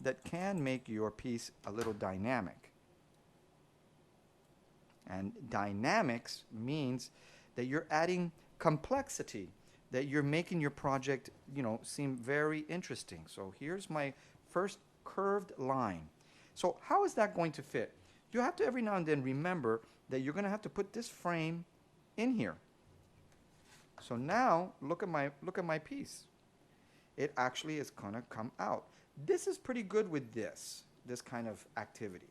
that can make your piece a little dynamic. And dynamics means that you're adding complexity, that you're making your project, seem very interesting. So here's my first curved line. So how is that going to fit? You have to every now and then remember that you're going to have to put this frame in here. So now look at my piece. It actually is going to come out. This is pretty good with this kind of activity.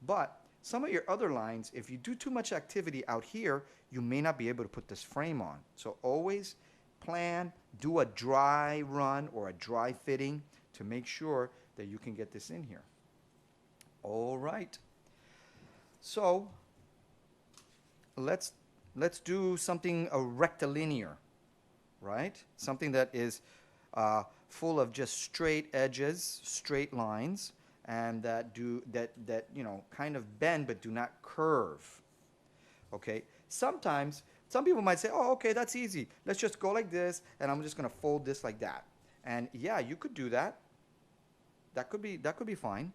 But some of your other lines, if you do too much activity out here, you may not be able to put this frame on. So always plan, do a dry run or a dry fitting to make sure that you can get this in here. All right. So let's do something rectilinear, right? Something that is full of just straight edges, straight lines, and that kind of bend but do not curve. Okay. Sometimes some people might say, "Oh, okay, that's easy. Let's just go like this, and I'm just going to fold this like that." And yeah, you could do that. That could be fine.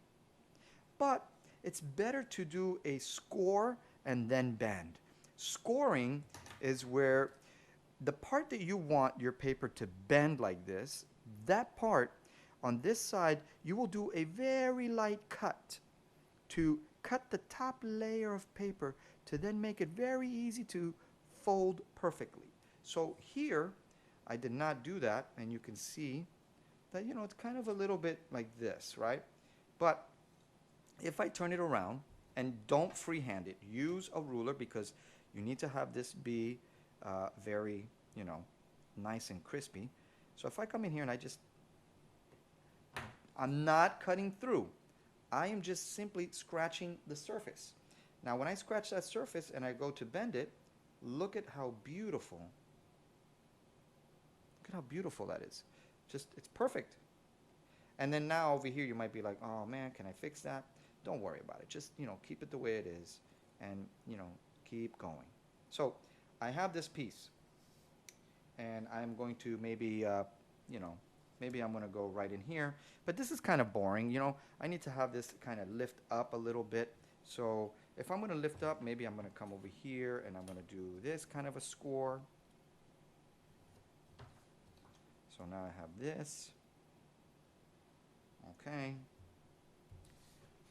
But it's better to do a score and then bend. Scoring is where the part that you want your paper to bend like this, that part on this side, you will do a very light cut to cut the top layer of paper to then make it very easy to fold perfectly. So here, I did not do that, and you can see that, it's kind of a little bit like this, right? But if I turn it around, and don't freehand it, use a ruler because you need to have this be very, nice and crispy. So if I come in here and I'm not cutting through. I am just simply scratching the surface. Now when I scratch that surface and I go to bend it, look at how beautiful. Look at how beautiful that is. It's perfect. And then now over here you might be like, "Oh man, can I fix that?" Don't worry about it. Just, keep it the way it is and, keep going. So I have this piece and I'm going to maybe, maybe I'm going to go right in here. But this is kind of boring, I need to have this kind of lift up a little bit. So if I'm going to lift up, maybe I'm going to come over here and I'm going to do this kind of a score. So now I have this. Okay.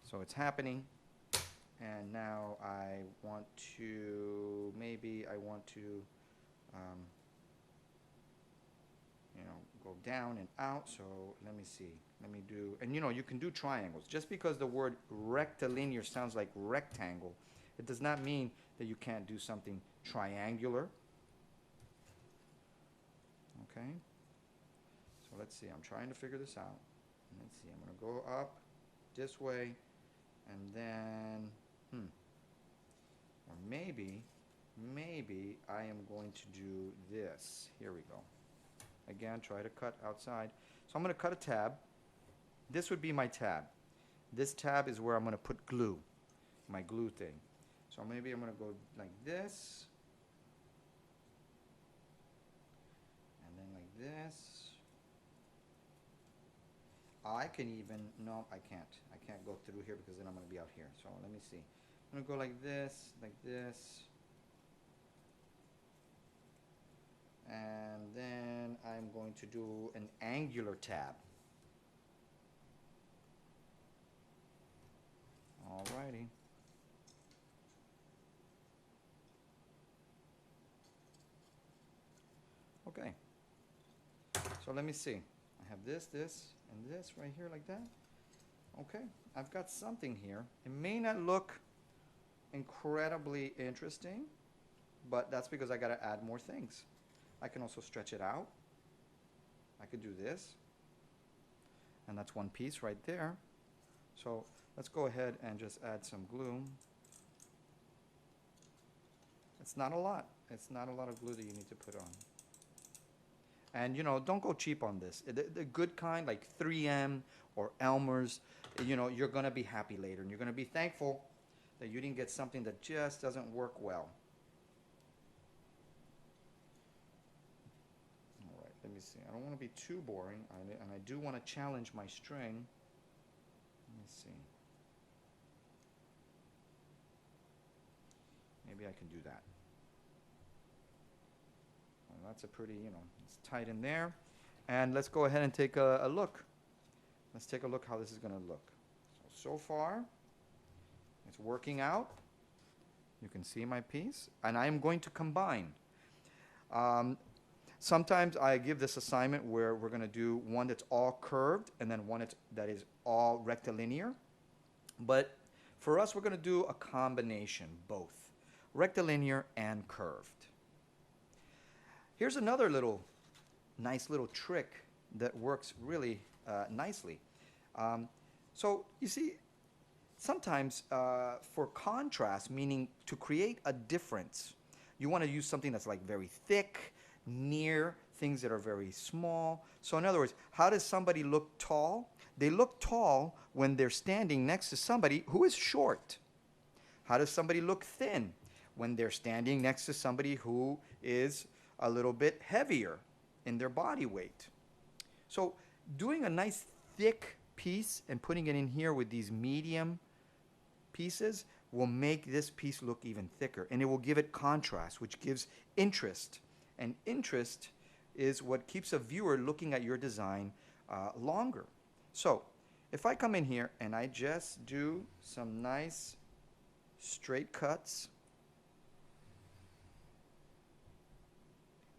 So it's happening. And now I want to, go down and out. So let me see. Let me do, and you can do triangles. Just because the word rectilinear sounds like rectangle, it does not mean that you can't do something triangular. Okay. So let's see. I'm trying to figure this out. Let's see. I'm going to go up this way, and then, or maybe I am going to do this. Here we go. Again, try to cut outside. So I'm going to cut a tab. This would be my tab. This tab is where I'm going to put glue, my glue thing. So maybe I'm going to go like this, and then like this. I can even, no, I can't. I can't go through here because then I'm going to be out here. So let me see. I'm going to go like this, and then I'm going to do an angular tab. Alrighty. Okay. So let me see. I have this, and this right here like that. Okay. I've got something here. It may not look incredibly interesting, but that's because I got to add more things. I can also stretch it out. I could do this. And that's one piece right there. So let's go ahead and just add some glue. It's not a lot. It's not a lot of glue that you need to put on. And don't go cheap on this. The good kind, like 3M or Elmer's, you're going to be happy later. And you're going to be thankful that you didn't get something that just doesn't work well. All right, let me see. I don't want to be too boring. And I do want to challenge my string. Let me see. Maybe I can do that. Well, that's a pretty, it's tight in there. And let's go ahead and take a look. Let's take a look how this is going to look. So far, it's working out. You can see my piece. And I'm going to combine. Sometimes I give this assignment where we're going to do one that's all curved and then one that is all rectilinear. But for us, we're going to do a combination, both rectilinear and curved. Here's another nice little trick that works really nicely. So you see, sometimes for contrast, meaning to create a difference, you want to use something that's like very thick, near things that are very small. So in other words, how does somebody look tall? They look tall when they're standing next to somebody who is short. How does somebody look thin? When they're standing next to somebody who is a little bit heavier in their body weight. So doing a nice thick piece and putting it in here with these medium pieces will make this piece look even thicker, and it will give it contrast, which gives interest. And interest is what keeps a viewer looking at your design longer. So if I come in here and I just do some nice straight cuts,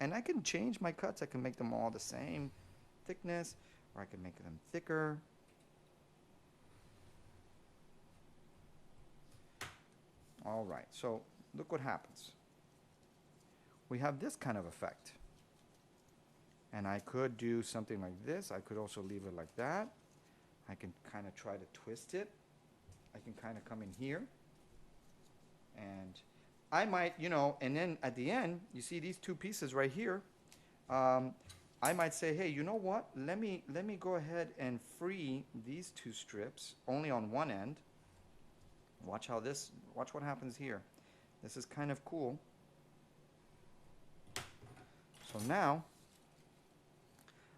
and I can change my cuts. I can make them all the same thickness, or I can make them thicker. All right, so look what happens. We have this kind of effect. And I could do something like this. I could also leave it like that. I can kind of try to twist it. I can kind of come in here. And I might, and then at the end, you see these two pieces right here. I might say, hey, you know what? Let me go ahead and free these two strips only on one end. Watch what happens here. This is kind of cool. So now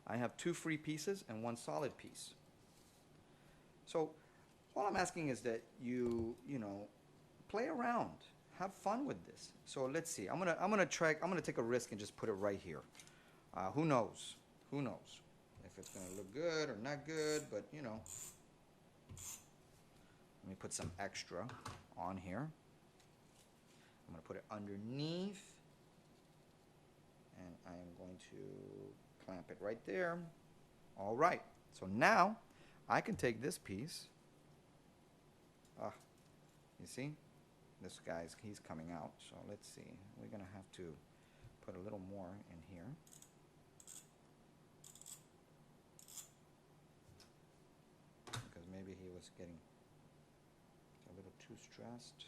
I have two free pieces and one solid piece. So all I'm asking is that you play around, have fun with this. So let's see. I'm gonna take a risk and just put it right here. Who knows? Who knows if it's gonna look good or not good? But let me put some extra on here. I'm gonna put it underneath. And I am going to clamp it right there. All right. So now I can take this piece. You see? This he's coming out. So let's see. We're going to have to put a little more in here. Because maybe he was getting a little too stressed.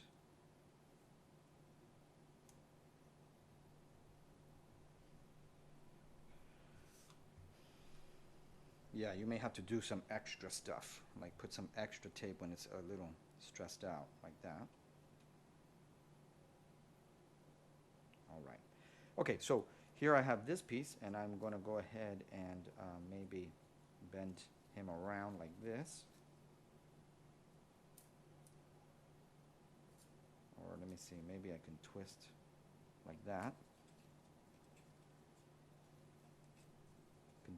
Yeah, you may have to do some extra stuff, like put some extra tape when it's a little stressed out, like that. All right. Okay, so here I have this piece, and I'm going to go ahead and maybe bend him around like this. Or let me see, maybe I can twist like that.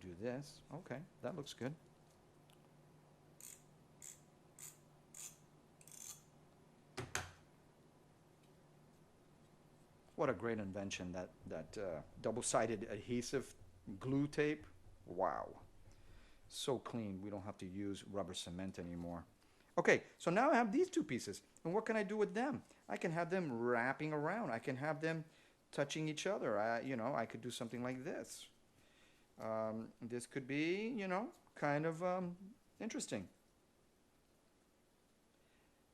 Do this. Okay, that looks good. What a great invention, that double-sided adhesive glue tape. Wow. So clean, we don't have to use rubber cement anymore. Okay, so now I have these two pieces. And what can I do with them? I can have them wrapping around. I can have them touching each other. I could do something like this. This could be, kind of interesting.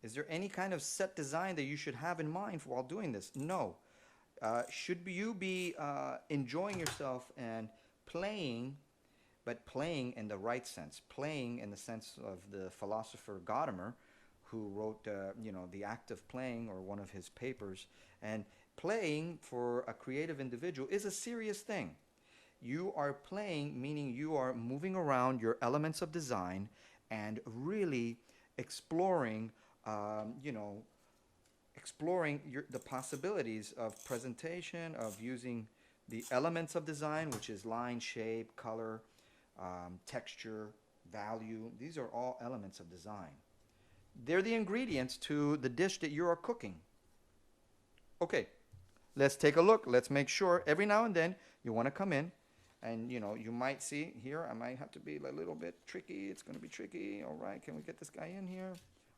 Is there any kind of set design that you should have in mind while doing this? No. Should you be enjoying yourself and playing, but playing in the right sense, playing in the sense of the philosopher Gadamer, who wrote, The Act of Playing, or one of his papers. And playing for a creative individual is a serious thing. You are playing, meaning you are moving around your elements of design and really exploring, you know, exploring the possibilities of presentation, of using the elements of design, which is line, shape, color, texture, value. These are all elements of design. They're the ingredients to the dish that you are cooking. Okay, let's take a look. Let's make sure every now and then you want to come in and you know, you might see here, I might have to be a little bit tricky. It's going to be tricky. All right, can we get this guy in here?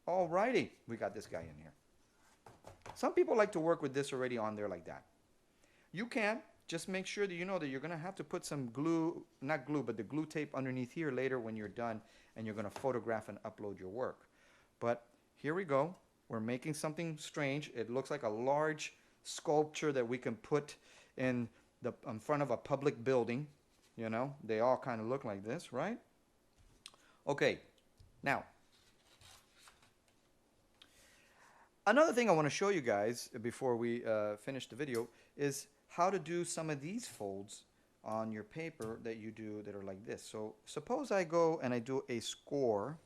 All righty, we got this guy in here. Some people like to work with this already on there like that. You can just make sure that you know that you're going to have to put some glue, not glue, but the glue tape underneath here later when you're done and you're going to photograph and upload your work. But here we go. We're making something strange. It looks like a large sculpture that we can put in front of a public building. You know, they all kind of look like this, right? Okay, now, another thing I want to show you guys before we finish the video is how to do some of these folds on your paper that you do that are like this. So suppose I go and I do a score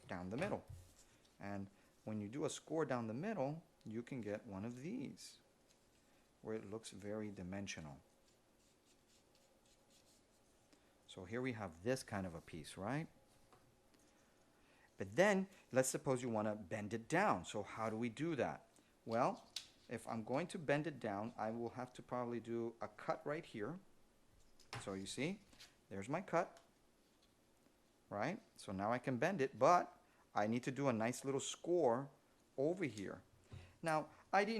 down the middle. And when you do a score down the middle, you can get one of these where it looks very dimensional. So here we have this kind of a piece, right? But then let's suppose you want to bend it down. So how do we do that? Well, if I'm going to bend it down, I will have to probably do a cut right here. So you see, there's my cut, right? So now I can bend it, but I need to do a nice little score over here. Now, I didn't